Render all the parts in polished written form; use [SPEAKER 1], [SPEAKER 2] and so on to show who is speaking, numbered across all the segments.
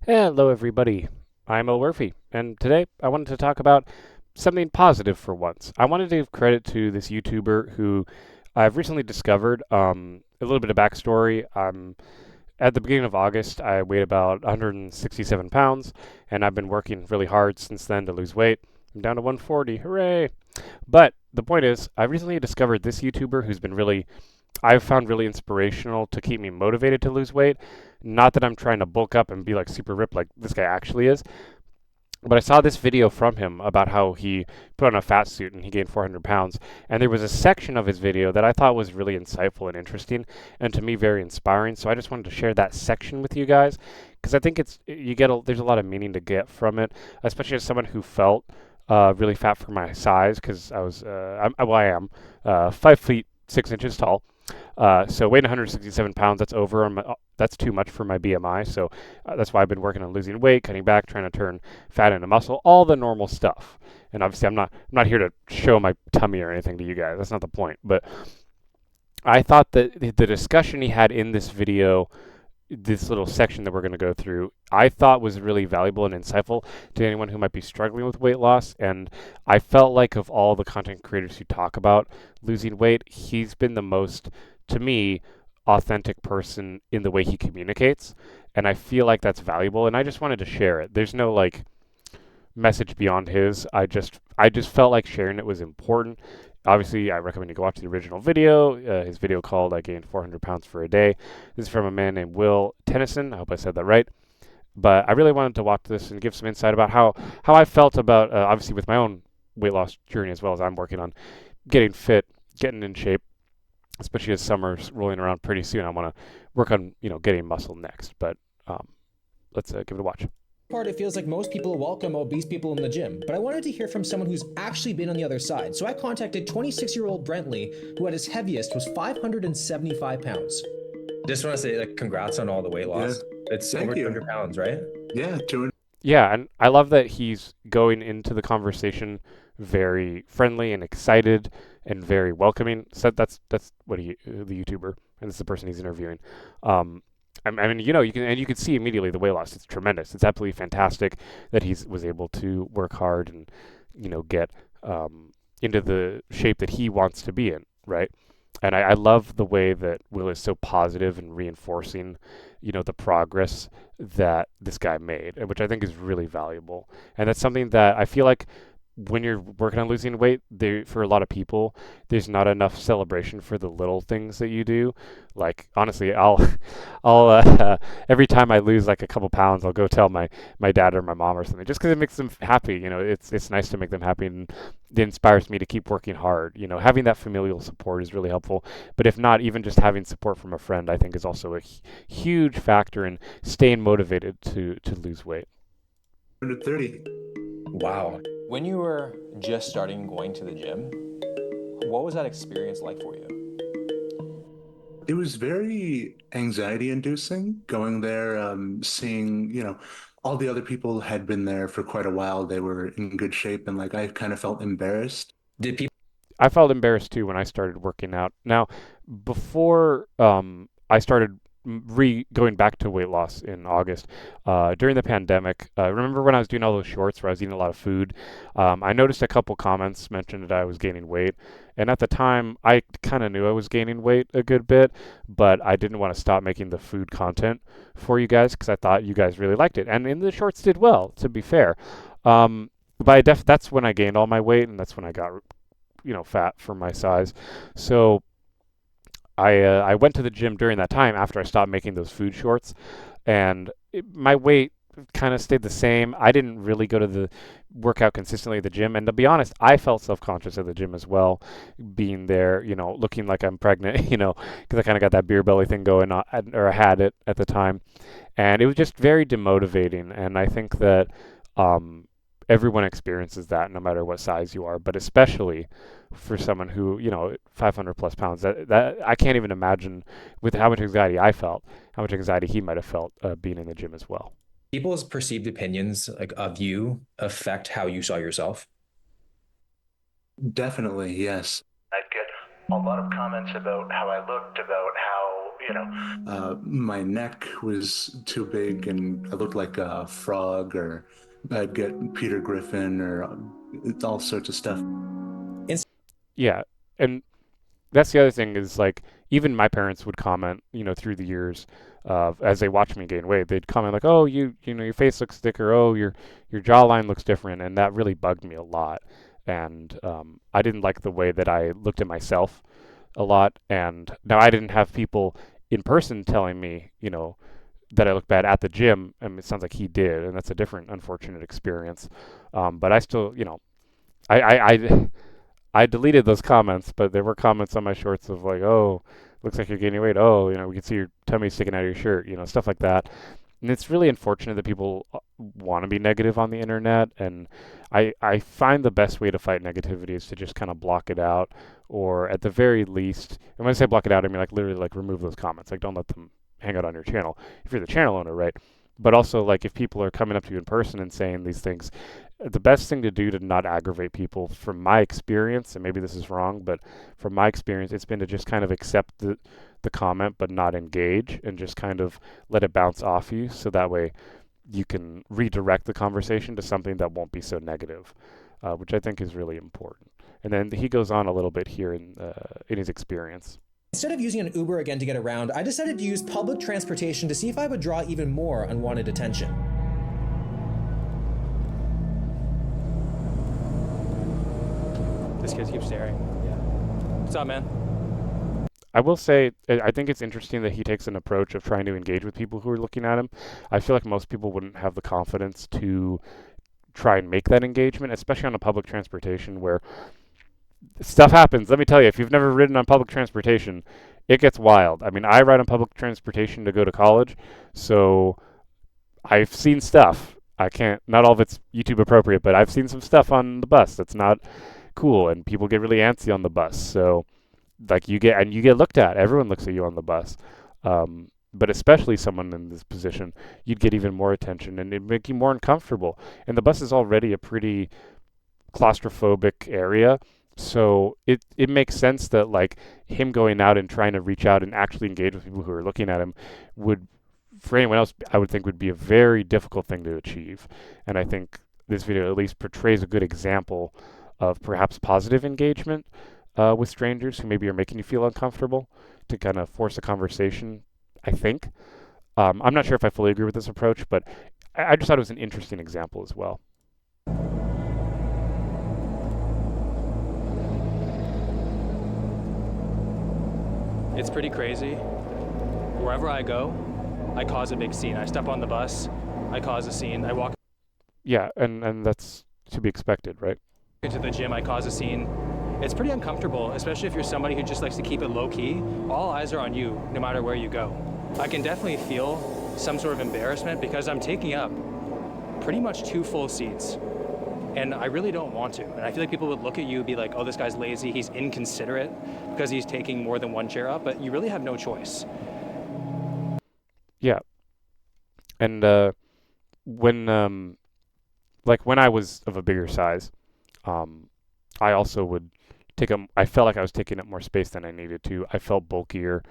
[SPEAKER 1] Hello, everybody. I'm Elwirfy, and today I wanted to talk about something positive for once. I wanted to give credit to this YouTuber who I've recently discovered. A little bit of backstory. At the beginning of August, I weighed about 167 pounds, and I've been working really hard since then to lose weight. I'm down to 140. Hooray! But the point is, I recently discovered this YouTuber who's been really I've found really inspirational to keep me motivated to lose weight. Not that I'm trying to bulk up and be like super ripped like this guy actually is, but I saw this video from him about how he put on a fat suit and he gained 400 pounds. And there was a section of his video that I thought was really insightful and interesting, and to me very inspiring. So I just wanted to share that section with you guys because I think there's a lot of meaning to get from it, especially as someone who felt really fat for my size because I am 5 feet 6 inches tall. So weighing 167 pounds, that's too much for my BMI. So that's why I've been working on losing weight, cutting back, trying to turn fat into muscle, all the normal stuff. And obviously, I'm not here to show my tummy or anything to you guys. That's not the point. But I thought that the discussion he had in this video, this little section that we're going to go through, I thought was really valuable and insightful to anyone who might be struggling with weight loss. And I felt like of all the content creators who talk about losing weight, he's been the most, to me, authentic person in the way he communicates. And I feel like that's valuable. And I just wanted to share it. There's no like message beyond his. I just felt like sharing it was important. Obviously, I recommend you go watch the original video. His video called "I Gained 400 Pounds for a Day." This is from a man named Will Tennyson. I hope I said that right. But I really wanted to watch this and give some insight about how I felt about obviously with my own weight loss journey as well as I'm working on getting fit, getting in shape, especially as summer's rolling around pretty soon. I want to work on getting muscle next. But um, let's give it a watch.
[SPEAKER 2] Part, it feels like most people welcome obese people in the gym, but I wanted to hear from someone who's actually been on the other side. So I contacted 26-year-old Brentley, who at his heaviest was 575 pounds. Just want to say, like, congrats on all the weight
[SPEAKER 3] Yeah.
[SPEAKER 2] loss. It's
[SPEAKER 3] Thank
[SPEAKER 2] over
[SPEAKER 3] you.
[SPEAKER 2] 200 pounds, right?
[SPEAKER 3] Yeah, doing.
[SPEAKER 1] Yeah, and I love that he's going into the conversation very friendly and excited and very welcoming. So that's what the YouTuber, and this is the person he's interviewing. Um, I mean, you can see immediately the weight loss. It's tremendous. It's absolutely fantastic that he was able to work hard and get into the shape that he wants to be in, right? And I love the way that Will is so positive and reinforcing, the progress that this guy made, which I think is really valuable. And that's something that I feel like when you're working on losing weight, for a lot of people, there's not enough celebration for the little things that you do. Like honestly, I'll every time I lose like a couple pounds, I'll go tell my dad or my mom or something, just because it makes them happy. It's nice to make them happy, and it inspires me to keep working hard. Having that familial support is really helpful. But if not, even just having support from a friend, I think is also a huge factor in staying motivated to lose weight.
[SPEAKER 3] 130.
[SPEAKER 2] Wow. When you were just starting going to the gym, what was that experience like for you?
[SPEAKER 3] It was very anxiety inducing going there, seeing, all the other people had been there for quite a while. They were in good shape, and like I kind of felt embarrassed.
[SPEAKER 2] Did people
[SPEAKER 1] I felt embarrassed too when I started working out. Now, before I started going back to weight loss in August, during the pandemic, remember when I was doing all those shorts where I was eating a lot of food? I noticed a couple comments mentioned that I was gaining weight. And at the time, I kind of knew I was gaining weight a good bit, but I didn't want to stop making the food content for you guys because I thought you guys really liked it. And in the shorts did well, to be fair. But that's when I gained all my weight, and that's when I got fat for my size. So I went to the gym during that time after I stopped making those food shorts, and my weight kind of stayed the same. I didn't really go to the workout consistently at the gym, and to be honest, I felt self-conscious at the gym as well, being there, looking like I'm pregnant, because I kind of got that beer belly thing going on, or I had it at the time, and it was just very demotivating. And I think that um, everyone experiences that no matter what size you are, but especially for someone who, 500 plus pounds, that I can't even imagine with how much anxiety I felt, how much anxiety he might have felt being in the gym as well.
[SPEAKER 2] people's perceived opinions like of you affect how you saw yourself?
[SPEAKER 3] Definitely, yes.
[SPEAKER 4] I'd get a lot of comments about how I looked, about how,
[SPEAKER 3] you know, my neck was too big and I looked like a frog, or I'd get Peter Griffin, or all sorts of stuff.
[SPEAKER 1] Yeah, and that's the other thing is like even my parents would comment, through the years, as they watch me gain weight, they'd comment like, "Oh, your face looks thicker. Oh, your jawline looks different," and that really bugged me a lot. And I didn't like the way that I looked at myself a lot. And now I didn't have people in person telling me, that I look bad at the gym. I mean, it sounds like he did, and that's a different unfortunate experience. But I still, I deleted those comments, but there were comments on my shorts of like, "Oh, looks like you're gaining weight. Oh, we can see your tummy sticking out of your shirt," stuff like that. And it's really unfortunate that people want to be negative on the internet. And I find the best way to fight negativity is to just kind of block it out, or at the very least, and when I say block it out, I mean like literally like remove those comments. Like don't let them hang out on your channel if you're the channel owner, right? But also like if people are coming up to you in person and saying these things, the best thing to do to not aggravate people, from my experience, and maybe this is wrong, but from my experience, it's been to just kind of accept the comment but not engage, and just kind of let it bounce off you, so that way you can redirect the conversation to something that won't be so negative, which I think is really important. And then he goes on a little bit here in his experience.
[SPEAKER 2] Instead of using an Uber again to get around, I decided to use public transportation to see if I would draw even more unwanted attention.
[SPEAKER 4] This kid keeps staring. Yeah. What's up, man?
[SPEAKER 1] I will say, I think it's interesting that he takes an approach of trying to engage with people who are looking at him. I feel like most people wouldn't have the confidence to try and make that engagement, especially on a public transportation where stuff happens. Let me tell you, if you've never ridden on public transportation, it gets wild. I mean, I ride on public transportation to go to college, so I've seen stuff. I can't, not all of it's YouTube appropriate, but I've seen some stuff on the bus that's not cool, and people get really antsy on the bus. So, like, you get looked at. Everyone looks at you on the bus. But especially someone in this position, you'd get even more attention, and it'd make you more uncomfortable. And the bus is already a pretty claustrophobic area. So it makes sense that like him going out and trying to reach out and actually engage with people who are looking at him would, for anyone else, I would think would be a very difficult thing to achieve. And I think this video at least portrays a good example of perhaps positive engagement with strangers who maybe are making you feel uncomfortable, to kind of force a conversation, I think. I'm not sure if I fully agree with this approach, but I just thought it was an interesting example as well.
[SPEAKER 4] It's pretty crazy. Wherever I go, I cause a big scene. I step on the bus, I cause a scene. I walk
[SPEAKER 1] Yeah, and that's to be expected, right?
[SPEAKER 4] into the gym, I cause a scene. It's pretty uncomfortable, especially if you're somebody who just likes to keep it low key. All eyes are on you, no matter where you go. I can definitely feel some sort of embarrassment because I'm taking up pretty much 2 full seats. And I really don't want to. And I feel like people would look at you and be like, oh, this guy's lazy, he's inconsiderate because he's taking more than 1 chair up, but you really have no choice.
[SPEAKER 1] Yeah, and when like when I was of a bigger size, I also would take up. I felt like I was taking up more space than I needed to. I felt bulkier.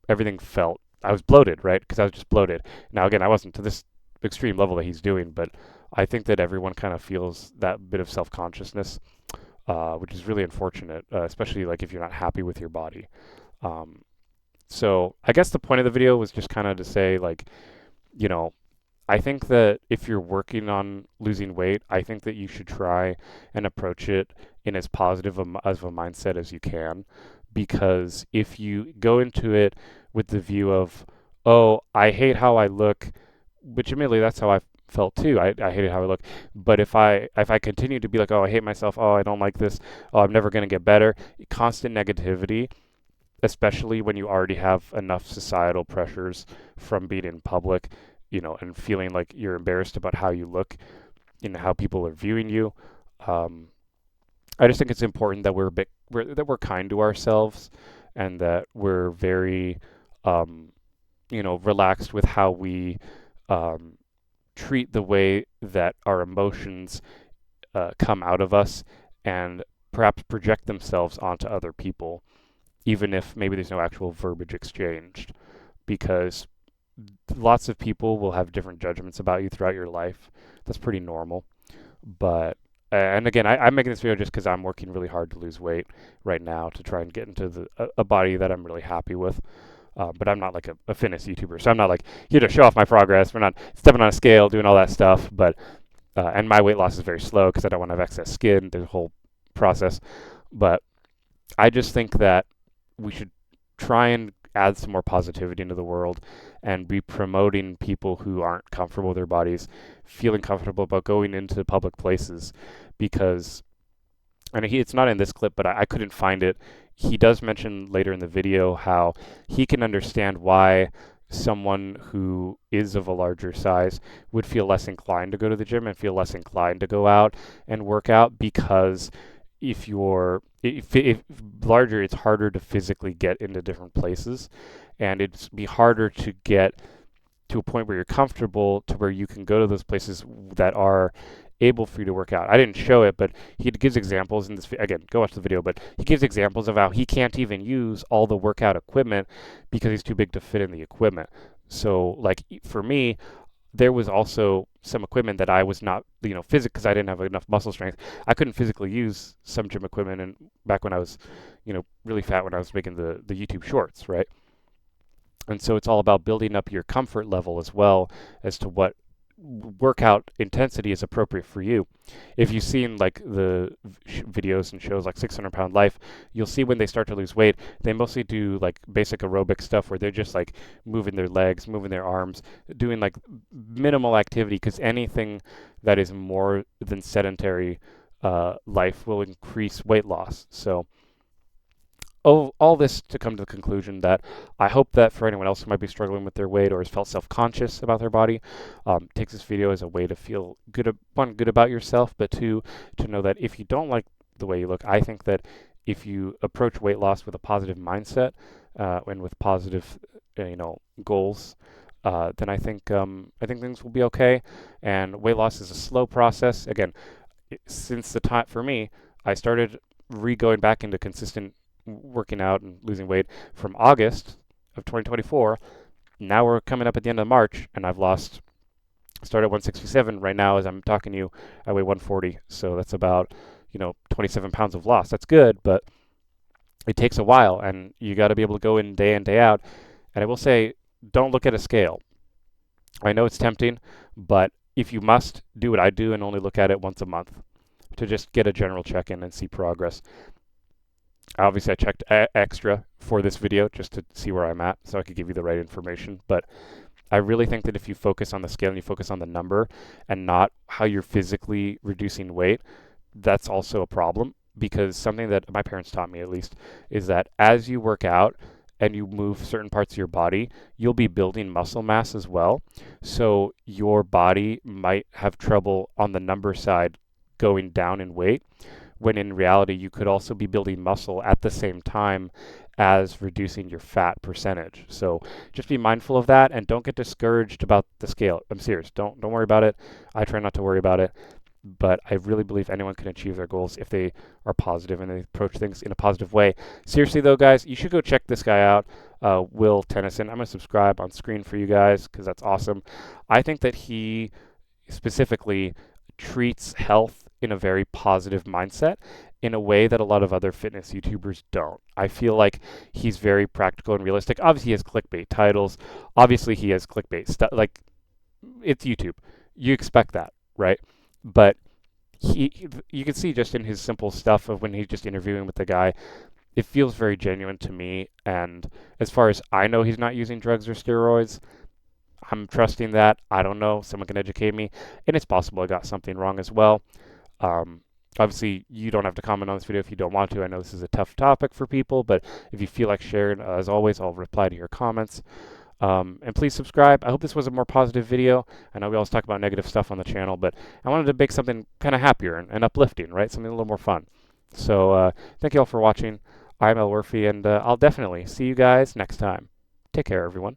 [SPEAKER 1] Everything felt. I was bloated, right? Because I was just bloated. Now again, I wasn't to this extreme level that he's doing, but I think that everyone kind of feels that bit of self-consciousness, which is really unfortunate, especially like if you're not happy with your body. Um, so I guess the point of the video was just kind of to say like, you know, I think that if you're working on losing weight, I think that you should try and approach it in as positive of a mindset as you can. Because if you go into it with the view of, oh, I hate how I look, which admittedly that's how I felt too. I hated how I look. But if I continue to be like, oh, I hate myself, oh, I don't like this, oh, I'm never going to get better, constant negativity, especially when you already have enough societal pressures from being in public, and feeling like you're embarrassed about how you look, how people are viewing you. Um, I just think it's important that that we're kind to ourselves, and that we're very, um, relaxed with how we um, treat the way that our emotions come out of us, and perhaps project themselves onto other people. even if maybe there's no actual verbiage exchanged, because lots of people will have different judgments about you throughout your life. That's pretty normal. But and again, I'm making this video just because I'm working really hard to lose weight right now to try and get into a body that I'm really happy with. But I'm not like a fitness YouTuber, so I'm not like here to show off my progress. We're not stepping on a scale, doing all that stuff. But and my weight loss is very slow because I don't want to have excess skin. There's a whole process. But I just think that we should try and add some more positivity into the world and be promoting people who aren't comfortable with their bodies, feeling comfortable about going into public places, because, and it's not in this clip, but I couldn't find it. He does mention later in the video how he can understand why someone who is of a larger size would feel less inclined to go to the gym and feel less inclined to go out and work out, because if larger, it's harder to physically get into different places, and it'd be harder to get to a point where you're comfortable to where you can go to those places that are able for you to work out. I didn't show it, but he gives examples in this. Again, go watch the video. But he gives examples of how he can't even use all the workout equipment because he's too big to fit in the equipment. So, like for me, there was also some equipment that I was not, because I didn't have enough muscle strength. I couldn't physically use some gym equipment, and back when I was, really fat when I was making the YouTube shorts, right? And so it's all about building up your comfort level as well as to what workout intensity is appropriate for you. If you've seen like the videos and shows like 600-pound Life, you'll see when they start to lose weight, they mostly do like basic aerobic stuff where they're just like moving their legs, moving their arms, doing like minimal activity, because anything that is more than sedentary life will increase weight loss. So all this to come to the conclusion that I hope that for anyone else who might be struggling with their weight or has felt self-conscious about their body, takes this video as a way to feel good, one, good about yourself, but two, to know that if you don't like the way you look, I think that if you approach weight loss with a positive mindset and with positive, goals, then I think things will be okay. And weight loss is a slow process. Again, since the time for me, I started going back into consistent working out and losing weight from August of 2024. Now we're coming up at the end of March, and I've started at 167. Right now, as I'm talking to you, I weigh 140. So that's about, 27 pounds of loss. That's good, but it takes a while, and you got to be able to go in day out. And I will say, don't look at a scale. I know it's tempting, but if you must, do what I do and only look at it once a month to just get a general check-in and see progress. Obviously, I checked extra for this video just to see where I'm at so I could give you the right information. But I really think that if you focus on the scale and you focus on the number and not how you're physically reducing weight, that's also a problem, because something that my parents taught me, at least, is that as you work out and you move certain parts of your body, you'll be building muscle mass as well. So your body might have trouble on the number side going down in weight, when in reality you could also be building muscle at the same time as reducing your fat percentage. So just be mindful of that and don't get discouraged about the scale. I'm serious. Don't worry about it. I try not to worry about it. But I really believe anyone can achieve their goals if they are positive and they approach things in a positive way. Seriously though, guys, you should go check this guy out, Will Tennyson. I'm going to subscribe on screen for you guys because that's awesome. I think that he specifically treats health in a very positive mindset in a way that a lot of other fitness YouTubers don't. I feel like he's very practical and realistic. Obviously, he has clickbait titles. Obviously, he has clickbait stuff. Like, it's YouTube. You expect that, right? But you can see just in his simple stuff of when he's just interviewing with the guy, it feels very genuine to me. And as far as I know, he's not using drugs or steroids. I'm trusting that. I don't know. Someone can educate me. And it's possible I got something wrong as well. Obviously, you don't have to comment on this video if you don't want to. I know this is a tough topic for people, but if you feel like sharing, as always, I'll reply to your comments. And please subscribe. I hope this was a more positive video. I know we always talk about negative stuff on the channel, but I wanted to make something kind of happier and uplifting, right? Something a little more fun. So thank you all for watching. I'm Elwirfy, and I'll definitely see you guys next time. Take care, everyone.